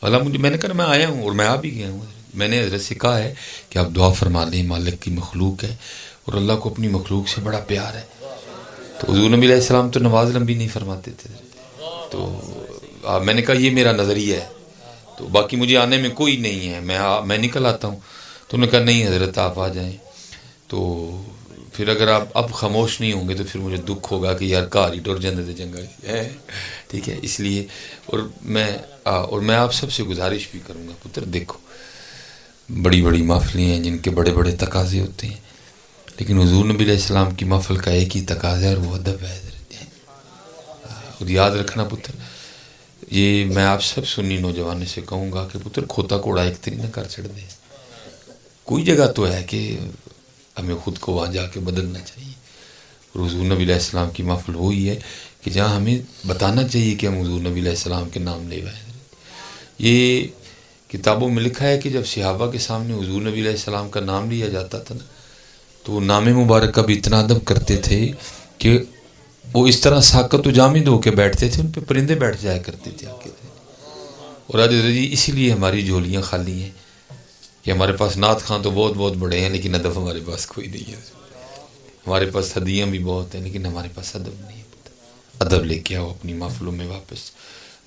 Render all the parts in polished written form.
اللہ مجھے، میں نے کہا میں آیا ہوں اور میں آ بھی گیا ہوں. میں نے حضرت سے کہا ہے کہ آپ دعا فرما لیں، مالک کی مخلوق ہے اور اللہ کو اپنی مخلوق سے بڑا پیار ہے. تو حضور نبی علیہ السلام تو نماز لمبی نہیں فرماتے تھے. تو میں نے کہا یہ میرا نظریہ ہے، تو باقی مجھے آنے میں کوئی نہیں ہے، میں نکل آتا ہوں. تو انہوں نے کہا نہیں حضرت آپ آ جائیں. تو پھر اگر آپ اب خاموش نہیں ہوں گے تو پھر مجھے دکھ ہوگا کہ یار کار ہی ٹر جاندے تھے جنگل ہے، ٹھیک ہے. اس لیے اور میں آپ سب سے گزارش بھی کروں گا، پتر دیکھو بڑی بڑی محفلیں ہیں جن کے بڑے بڑے تقاضے ہوتے ہیں، لیکن حضور نبی علیہ السلام کی محفل کا ایک ہی تقاضا ہے اور وہ ادب ہے. خود یاد رکھنا پتر، یہ میں آپ سب سنی نوجوانوں سے کہوں گا کہ پتر کھوتا کوڑا ایک تری نہ کر چڑھ دے. کوئی جگہ تو ہے کہ ہمیں خود کو وہاں جا کے بدلنا چاہیے. اور حضور نبی علیہ السلام کی محفل وہی ہے کہ جہاں ہمیں بتانا چاہیے کہ ہم حضور نبی علیہ السلام کے نام لے آئے. یہ کتابوں میں لکھا ہے کہ جب صحابہ کے سامنے حضور نبی علیہ السلام کا نام لیا جاتا تھا نا، تو وہ نام مبارک کا بھی اتنا ادب کرتے تھے کہ وہ اس طرح ساکت و جامد ہو کے بیٹھتے تھے، ان پہ پرندے بیٹھ جایا کرتے تھے. اور آج جی اسی لیے ہماری جھولیاں خالی ہیں کہ ہمارے پاس نعت خواں تو بہت بہت بڑے ہیں لیکن ادب ہمارے پاس کوئی نہیں ہے. ہمارے پاس ہدیاں بھی بہت ہیں لیکن ہمارے پاس ادب نہیں ہے. ادب لے کے آؤ اپنی محفلوں میں واپس.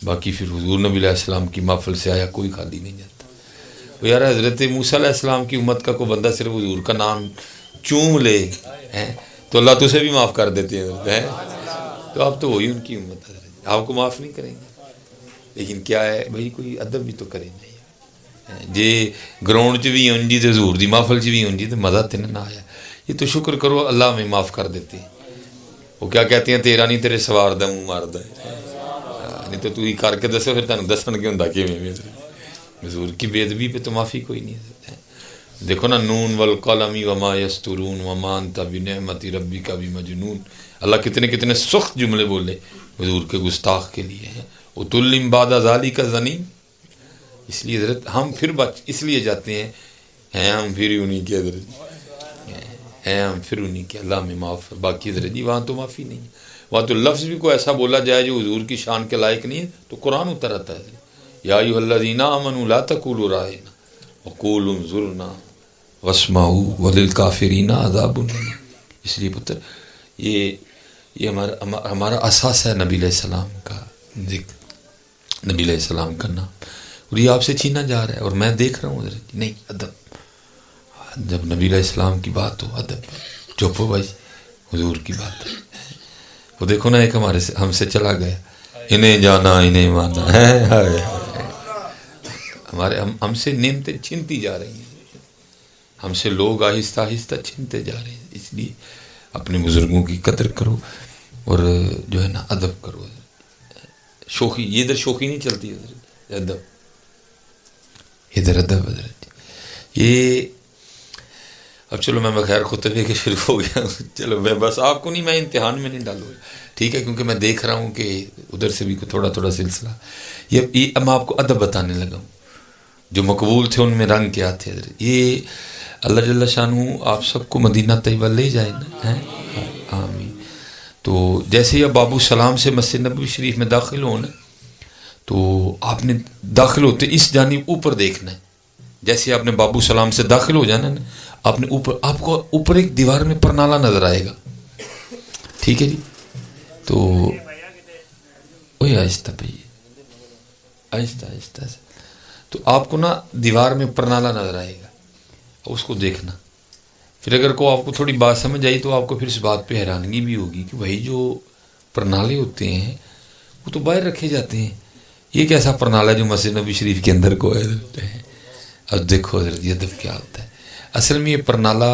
باقی پھر حضور نبی علیہ السلام کی محفل سے آیا کوئی خالی نہیں جاتا. وہ یار حضرت موسیٰ علیہ السلام کی امت کا کوئی بندہ صرف حضور کا نام چوم لے تو اللہ تو اسے بھی معاف کر دیتے ہیں. تو آپ تو وہی ان کی امت ہے، آپ کو معاف نہیں کریں گے. لیکن کیا ہے بھائی، کوئی ادب بھی تو کریں گے. جے گراؤنڈ چ بھی ہوں جی تو حضور دی محفل چ بھی ہوں جی تو مزہ تین نہ آیا. یہ تو شکر کرو اللہ ہمیں معاف کر دیتے ہیں. وہ کیا کہتے ہیں، تیرا نہیں تیرے سوار دا منہ ماردا ہے. نہیں تو ہی کر کے دسو پھر تمہیں دسن کے ہوں کہ حضور کی بے ادبی پہ تو معافی کوئی نہیں ہے. دیکھو نا، نون والقلم وما یسطرون وما انت بنعمت ربک بمجنون. اللہ کتنے کتنے سخت جملے بولے حضور کے گستاخ کے لیے ہیں. اتلم بعد ذالک زنیم. اس لیے حضرت ہم پھر اس لیے جاتے ہیں ہم پھر انہیں کے حضرت ہیں ہم پھر انہیں کے اللہ میں معاف. باقی حضرت جی وہاں تو معافی نہیں ہے. وہاں تو لفظ بھی کوئی ایسا بولا جائے جو حضور کی شان کے لائق نہیں ہے تو قرآن اتر آتا ہے، یا ایھا الذین آمنوا لا تقولوا راعنا وقولوا انظرنا واسمعوا وللکافرین عذاب الیم. اس لیے پتر یہ ہمارا اساس ہے نبی علیہ السلام کا ذکر، نبی علیہ السلام کا نام. اور یہ آپ سے چھینا جا رہا ہے اور میں دیکھ رہا ہوں حضرت نہیں ادب. جب نبی علیہ السلام کی بات ہو ادب. چپ ہو بھائی، حضور کی بات ہے. وہ دیکھو نا ایک ہم سے چلا گیا، انہیں جانا انہیں مانا ہے. ہم سے نعمتیں چھنتی جا رہی ہیں، ہم سے لوگ آہستہ آہستہ چھنتے جا رہے ہیں. اس لیے اپنے بزرگوں کی قدر کرو اور جو ہے نا ادب کرو. شوخی یہ ادھر شوخی نہیں چلتی، ادھر ادب، ادھر ادب. حضرت یہ اب چلو میں بغیر خطبے کے شروع ہو گیا. چلو میں بس آپ کو نہیں، میں امتحان میں نہیں ڈالوں، ٹھیک ہے، کیونکہ میں دیکھ رہا ہوں کہ ادھر سے بھی تھوڑا تھوڑا سلسلہ. یہ اب میں آپ کو ادب بتانے لگا ہوں. جو مقبول تھے ان میں رنگ کیا تھے. یہ اللہ جل شانہ آپ سب کو مدینہ طیبہ لے جائے نا. آمین. تو جیسے ہی اب بابو سلام سے مسجد نبوی شریف میں داخل ہونا تو آپ نے داخل ہوتے اس جانب اوپر دیکھنا ہے. جیسے آپ نے بابو سلام سے داخل ہو جانا نا، آپ نے آپ کو اوپر ایک دیوار میں پرنالہ نظر آئے گا، ٹھیک ہے جی. تو وہی آہستہ پہ آہستہ آہستہ تو آپ کو نا دیوار میں پرنالہ نظر آئے گا، اس کو دیکھنا. پھر اگر کو آپ کو تھوڑی بات سمجھ آئی تو آپ کو پھر اس بات پہ حیرانگی بھی ہوگی کہ بھائی جو پرنالے ہوتے ہیں وہ تو باہر رکھے جاتے ہیں، یہ کیسا پرنالہ جو مسجد نبی شریف کے اندر کو ہے. اب دیکھو حضرت یہ ادب کیا ہوتا ہے. اصل میں یہ پرنالہ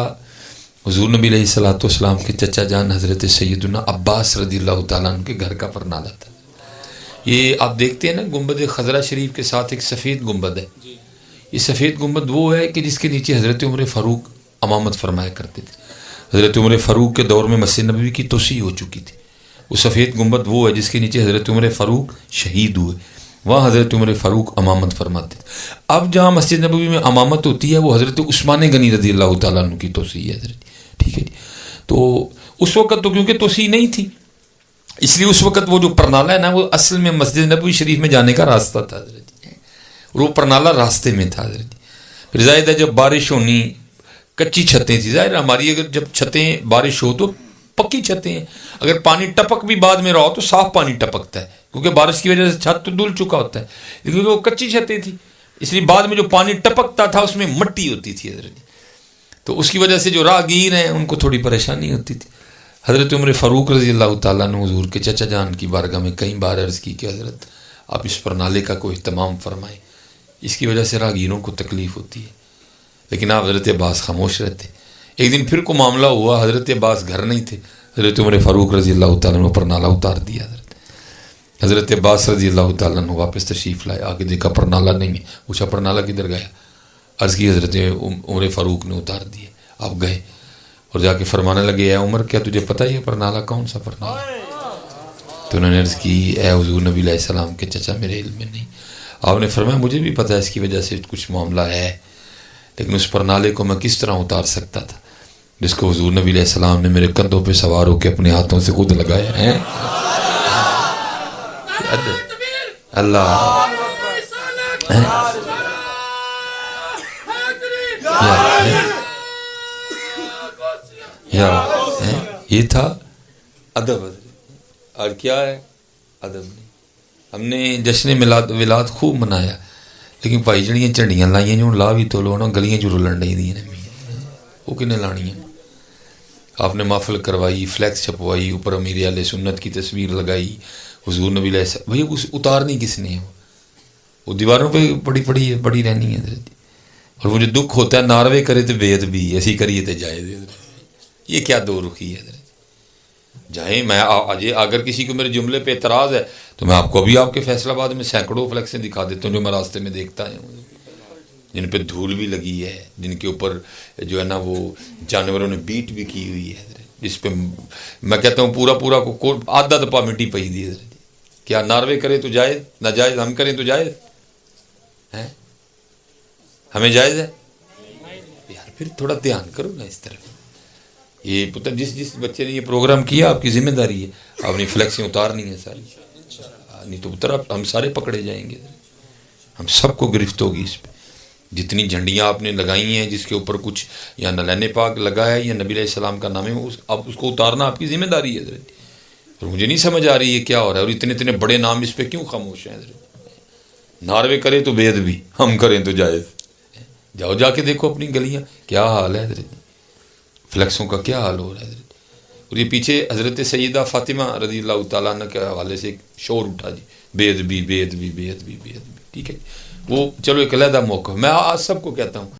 حضور نبی علیہ الصلوۃ والسلام کے چچا جان حضرت سیدنا عباس رضی اللہ تعالیٰ عنہ کے گھر کا پرنالہ تھا. یہ آپ دیکھتے ہیں نا گنبد خضرا شریف کے ساتھ ایک سفید گنبد ہے. یہ سفید گنبد وہ ہے کہ جس کے نیچے حضرت عمر فاروق امامت فرمایا کرتے تھے. حضرت عمر فاروق کے دور میں مسجد نبوی کی توسیع ہو چکی تھی. وہ سفید گنبد وہ ہے جس کے نیچے حضرت عمر فاروق شہید ہوئے، وہاں حضرت عمر فاروق امامت فرماتے تھے. اب جہاں مسجد نبوی میں امامت ہوتی ہے وہ حضرت عثمان غنی رضی اللہ تعالیٰ عنہ کی توسیع ہے حضرت، ٹھیک ہے جی. تو اس وقت تو کیونکہ توسیع نہیں تھی اس لیے اس وقت وہ جو پرنالہ ہے نا وہ اصل میں مسجد نبوی شریف میں جانے کا راستہ تھا حضرت. اور وہ پرنالا راستے میں تھا حضرت. پھر ظاہر ہے جب بارش ہونی, کچی چھتیں تھیں, ظاہر ہماری اگر جب چھتیں بارش ہو تو پکی چھتیں ہیں, اگر پانی ٹپک بھی بعد میں رہا ہو تو صاف پانی ٹپکتا ہے کیونکہ بارش کی وجہ سے چھت تو دھل چکا ہوتا ہے, لیکن وہ کچی چھتیں تھیں اس لیے بعد میں جو پانی ٹپکتا تھا اس میں مٹی ہوتی تھی حضرت. تو اس کی وجہ سے جو راہگیر ہیں ان کو تھوڑی پریشانی ہوتی تھی. حضرت عمر فاروق رضی اللہ تعالیٰ نے حضور کے چچا جان کی بارگاہ میں کئی بار عرض کی کہ حضرت آپ اس پرنالے کا کوئی اہتمام فرمائیں, اس کی وجہ سے راہگیروں کو تکلیف ہوتی ہے. لیکن آپ حضرت عباس خاموش رہتے. ایک دن پھر کو معاملہ ہوا, حضرت عباس گھر نہیں تھے, حضرت عمر فاروق رضی اللہ تعالیٰ نے پرنالہ اتار دیا. حضرت عباس رضی اللہ تعالیٰ نے واپس تشریف لائے, آگے دیکھا پرنالہ نہیں ہے, پوچھا پرنالہ کدھر گیا, عرض کی حضرت عمر فاروق نے اتار دیے. آپ گئے اور جا کے فرمانے لگے, اے عمر کیا تجھے پتہ ہے یہ پرنالہ کون سا پرنالہ؟ تو انہوں نے عرض کی, اے حضور نبی علیہ السلام کے چچا میرے علم میں نہیں. آپ نے فرمایا مجھے بھی پتہ ہے اس کی وجہ سے کچھ معاملہ ہے, لیکن اس پرنالے کو میں کس طرح اتار سکتا تھا جس کو حضور نبی علیہ السلام نے میرے کندھوں پہ سوار ہو کے اپنے ہاتھوں سے خود لگایا ہے. اللہ یہ تھا ادب. اور کیا ہے ادب نہیں. ہم نے جشن میلاد ولاد خوب منایا, لیکن بھائی جڑیاں جھنڈیاں لائیاں جو لا بھی تو لو نا, گلیاں جو رلن ڈی دیا وہ کنے لانی ہیں. آپ نے محفل کروائی, فلیکس چھپوائی, اوپر امیر اہل سنت کی تصویر لگائی, حضور نبی علیہ السلام, بھائی اس اتارنی کس نے ہے, وہ دیواروں پہ بڑی رہنی ہے. اور مجھے دکھ ہوتا ہے ناروے کرے تو بے ادبی, ایسی کریے تو جائز. یہ کیا دو رخی ہے جائیں. میں اگر کسی کو میرے جملے پہ اعتراض ہے تو میں آپ کو ابھی آپ کے فیصل آباد میں سینکڑوں فلیکسیں دکھا دیتا ہوں جو میں راستے میں دیکھتا ہوں, جن پہ دھول بھی لگی ہے, جن کے اوپر جو ہے نا وہ جانوروں نے بیٹ بھی کی ہوئی ہے, جس پہ میں کہتا ہوں پورا کو آدھا دپا مٹی پہ دی. کیا ناروے کرے تو جائز, ناجائز ہم کریں تو جائز ہے, ہمیں جائز ہے یار. پھر تھوڑا دھیان کرو نا اس طرف. یہ پتہ جس بچے نے یہ پروگرام کیا آپ کی ذمہ داری ہے, آپ نے فلیکسیں اتارنی ہے ساری, نہیں تو اتر ہم سارے پکڑے جائیں گے, ہم سب کو گرفت ہوگی اس پہ. جتنی جھنڈیاں آپ نے لگائی ہیں جس کے اوپر کچھ یا نلین پاک لگا ہے یا نبی علیہ السلام کا نام ہے, اب اس کو اتارنا آپ کی ذمہ داری ہے حضرت. اور مجھے نہیں سمجھ آ رہی ہے کیا ہو رہا ہے, اور اتنے بڑے نام اس پہ کیوں خاموش ہیں حضرت. ناروے کرے تو بے ادبی, ہم کریں تو جائز. جاؤ جا کے دیکھو اپنی گلیاں کیا حال ہے حضرت, فلیکسوں کا کیا حال ہو رہا ہے حضرت. اور یہ پیچھے حضرت سیدہ فاطمہ رضی اللہ تعالیٰ عنہ کے حوالے سے ایک شور اٹھا جی, بے ادبی بے ادبی بے ادبی بے ادبی. ٹھیک ہے وہ چلو ایک علیحدہ موقع, میں آج سب کو کہتا ہوں